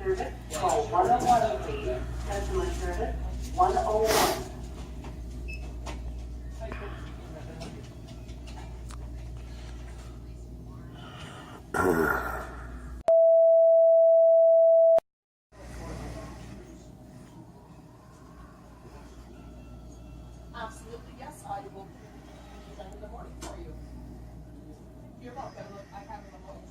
service, call 101, please. Customer service, 101. Absolutely, yes, I will be done in the morning for you. You're welcome. I have it in the morning.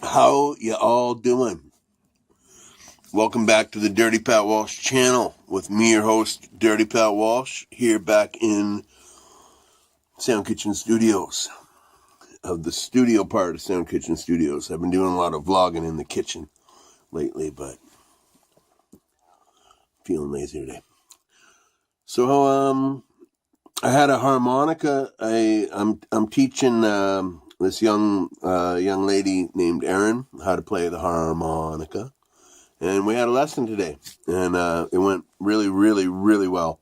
How you all doing? Welcome back to the Dirty Pat Walsh channel with me, your host, Dirty Pat Walsh, here back in Sound Kitchen Studios, of the studio part of Sound Kitchen Studios. I've been doing a lot of vlogging in the kitchen lately, but feeling lazy today. So, I had a harmonica. I'm teaching this young lady named Erin how to play the harmonica, and we had a lesson today, and it went really, really, really well.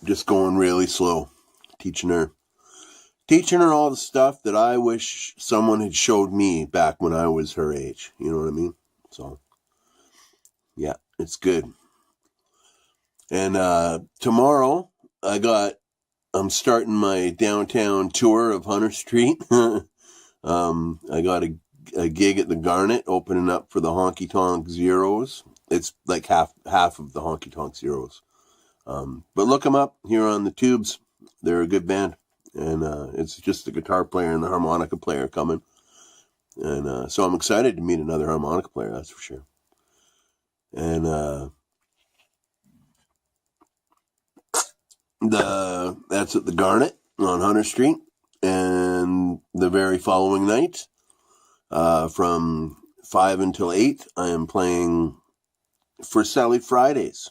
Just going really slow, teaching her all the stuff that I wish someone had showed me back when I was her age. You know what I mean? So, yeah, it's good. And tomorrow I'm starting my downtown tour of Hunter Street. I got a gig at the Garnet opening up for the Honky Tonk Zeros. It's like half of the Honky Tonk Zeros. But look them up here on the tubes. They're a good band. And it's just the guitar player and the harmonica player coming. And so I'm excited to meet another harmonica player, that's for sure. And that's at the Garnet on Hunter Street. And the very following night, from 5 until 8, I am playing for Sally Fridays.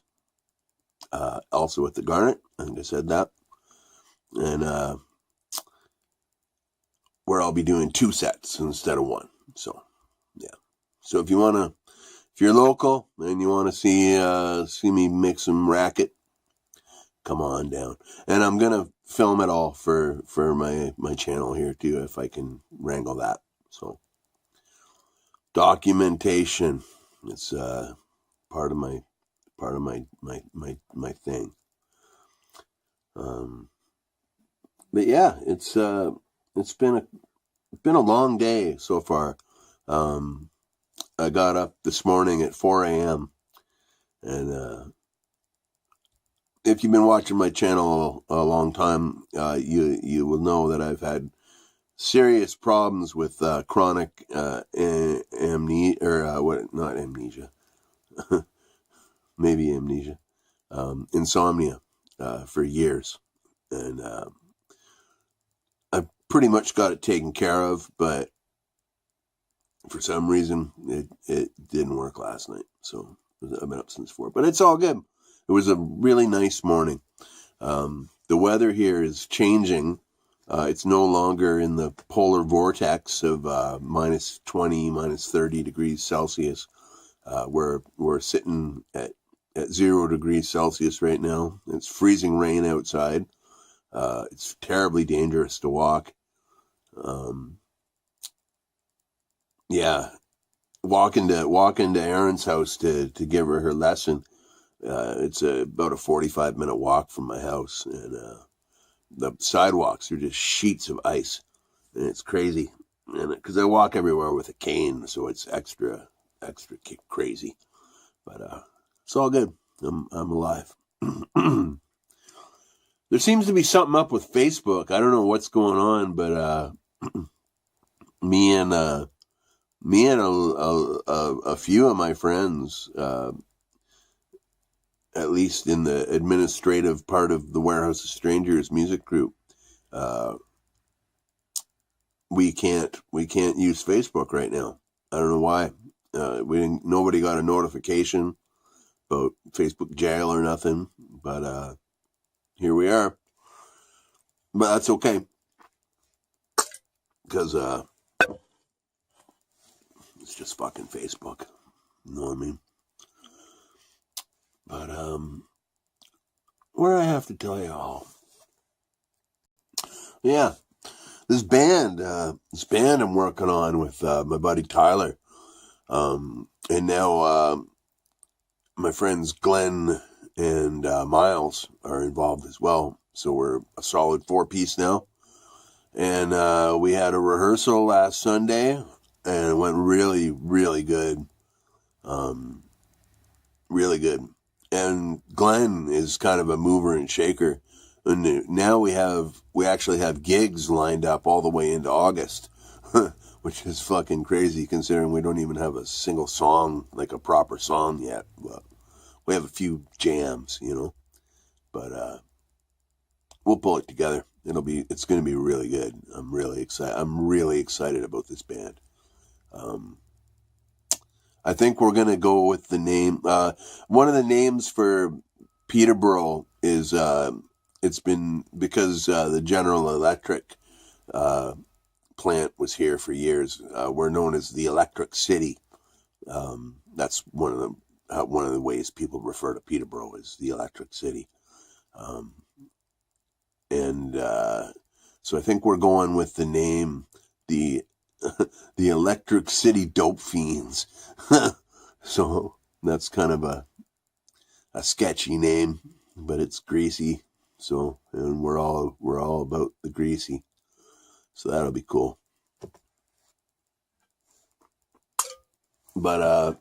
Also at the Garnet. I think I said that. And where I'll be doing 2 sets instead of 1. So, yeah. So if you're local and you want to see me make some racket, come on down. And I'm gonna film it all for my channel here too, if I can wrangle that. So, documentation. It's part of my thing. But yeah, it's been a long day so far. I got up this morning at 4 a.m. and if you've been watching my channel a long time, you will know that I've had serious problems with chronic amnesia, or not amnesia, maybe amnesia, insomnia for years, and I've pretty much got it taken care of, but for some reason it didn't work last night, so I've been up since 4, but it's all good. It was a really nice morning. The weather here is changing. It's no longer in the polar vortex of minus 20, minus 30 degrees Celsius. We're sitting at 0 degrees Celsius right now. It's freezing rain outside. It's terribly dangerous to walk. Yeah, walk into Erin's house to give her lesson. It's about a 45-minute walk from my house, and the sidewalks are just sheets of ice, and it's crazy. And because I walk everywhere with a cane, so it's extra crazy. But it's all good. I'm alive. There seems to be something up with Facebook. I don't know what's going on, but me and a few of my friends, at least in the administrative part of the Warehouse of Strangers music group, we can't use Facebook right now. I don't know why. Nobody got a notification about Facebook jail or nothing, but here we are. But that's okay, because It's just fucking Facebook. You know what I mean? But, what do I have to tell you all? Yeah, this band I'm working on with my buddy Tyler. And now my friends Glenn and Miles are involved as well. So we're a solid 4-piece now. And we had a rehearsal last Sunday, and it went really, really good. Really good. And Glenn is kind of a mover and shaker. And now we actually have gigs lined up all the way into August, which is fucking crazy considering we don't even have a single song, like a proper song yet. But we have a few jams, you know. But we'll pull it together. It's going to be really good. I'm really excited about this band. I think we're going to go with the name. One of the names for Peterborough is, it's been because the General Electric plant was here for years. We're known as the Electric City. That's one of the ways people refer to Peterborough is the Electric City. So I think we're going with the name, the Electric City Dope Fiends. So that's kind of a sketchy name, but it's greasy. So, and we're all about the greasy. So that'll be cool. But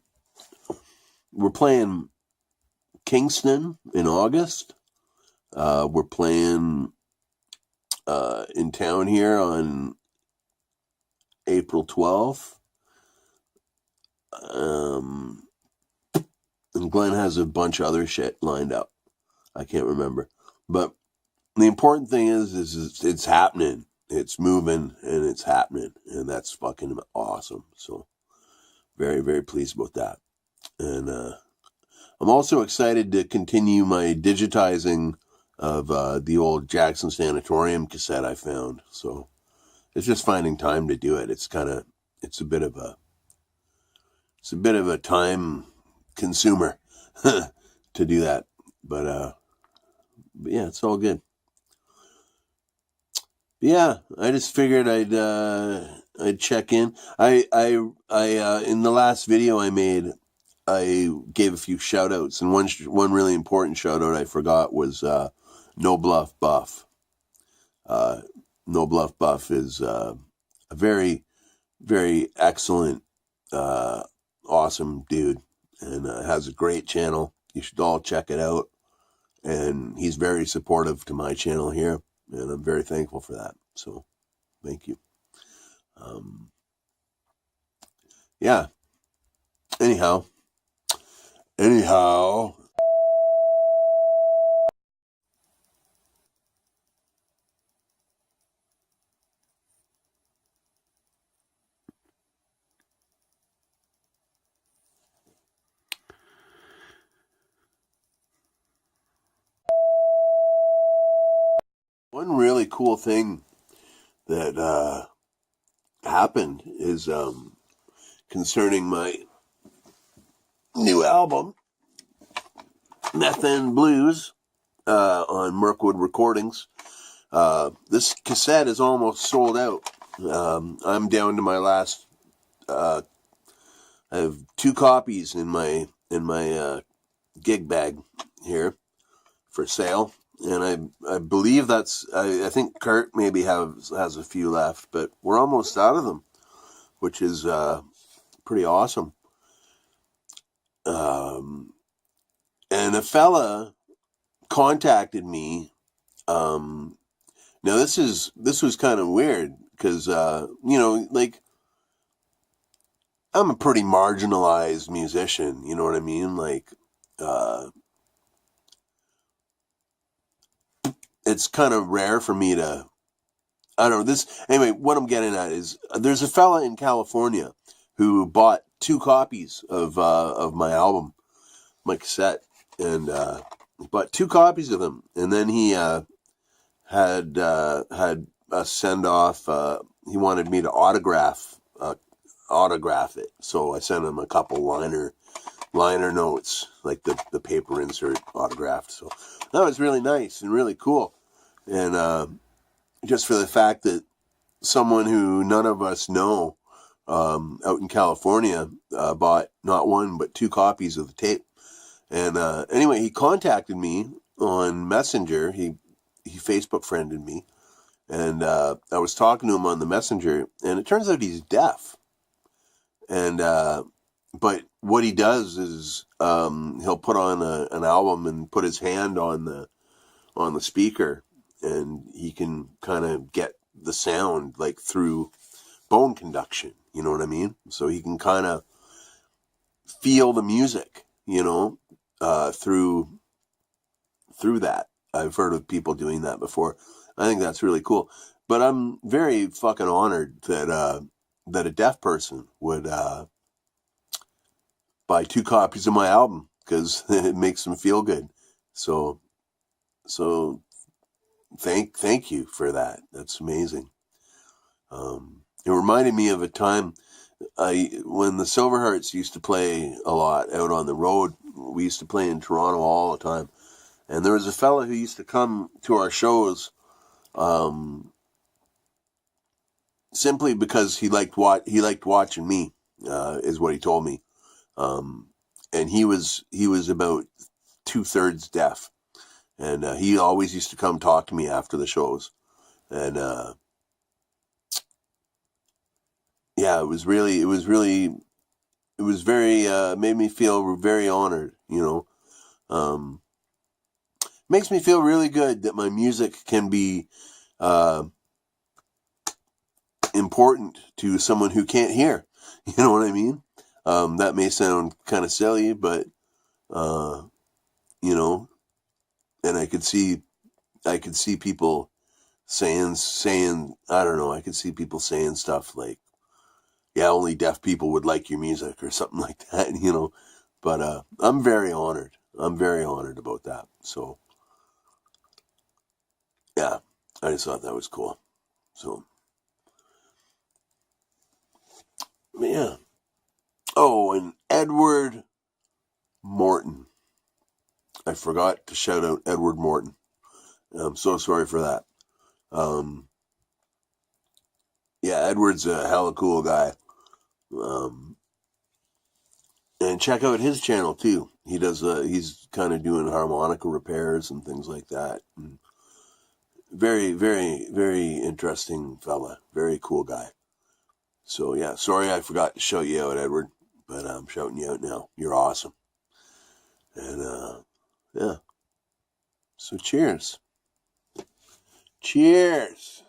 we're playing Kingston in August. We're playing in town here on April 12th. And Glenn has a bunch of other shit lined up. I can't remember. But the important thing is it's happening. It's moving and it's happening. And that's fucking awesome. So very, very pleased about that. And I'm also excited to continue my digitizing of the old Jackson Sanatorium cassette I found. So it's just finding time to do it. It's a bit of a time consumer to do that. But yeah, it's all good. Yeah, I just figured I'd check in. I in the last video I made, I gave a few shout outs, and one really important shout out I forgot was No Bluff Buff. No Bluff Buff is a very, very excellent, awesome dude, and has a great channel. You should all check it out. And he's very supportive to my channel here, and I'm very thankful for that. So, thank you. Yeah. Anyhow. One really cool thing that happened is concerning my new album, Methane Blues, on Mirkwood Recordings. This cassette is almost sold out. I'm down to my last. I have 2 copies in my gig bag here for sale. And I believe I think Kurt maybe has a few left, but we're almost out of them, which is pretty awesome. And a fella contacted me. Now this was kind of weird because like I'm a pretty marginalized musician. You know what I mean? Like it's kind of rare for me to, I don't know, this, anyway, what I'm getting at is, there's a fella in California who bought 2 copies of my album, my cassette, and bought 2 copies of them, and then he had a send-off, he wanted me to autograph autograph it. So I sent him a couple liner notes, like the paper insert autographed. So that was really nice and really cool. And just for the fact that someone who none of us know out in California bought not one but 2 copies of the tape. And anyway, he contacted me on Messenger. He Facebook friended me, and I was talking to him on the Messenger, and it turns out he's deaf. And but what he does is he'll put on an album and put his hand on the speaker, and he can kind of get the sound like through bone conduction. You know what I mean? So he can kind of feel the music, through that. I've heard of people doing that before. I think that's really cool. But I'm very fucking honored that a deaf person would buy 2 copies of my album, because it makes them feel good. So thank you for that. That's amazing. It reminded me of a time when the Silverhearts used to play a lot out on the road. We used to play in Toronto all the time. And there was a fella who used to come to our shows simply because he liked watching me, is what he told me. And he was about 2/3 deaf. And he always used to come talk to me after the shows. And yeah, it was very, made me feel very honored, makes me feel really good that my music can be important to someone who can't hear. You know what I mean? That may sound kind of silly, but and I could see people saying I don't know, I could see people saying stuff like, yeah, only deaf people would like your music or something like that, But I'm very honored. I'm very honored about that. So yeah, I just thought that was cool. So yeah. Oh, and Edward Morton. I forgot to shout out Edward Morton. I'm so sorry for that. Yeah, Edward's a hella cool guy. And check out his channel too. He does. He's kind of doing harmonica repairs and things like that. And very, very, very interesting fella. Very cool guy. So yeah, sorry I forgot to shout you out, Edward, but I'm shouting you out now. You're awesome. And yeah. So cheers. Cheers.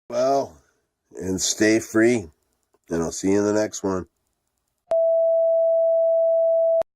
Well, and stay free. And I'll see you in the next one.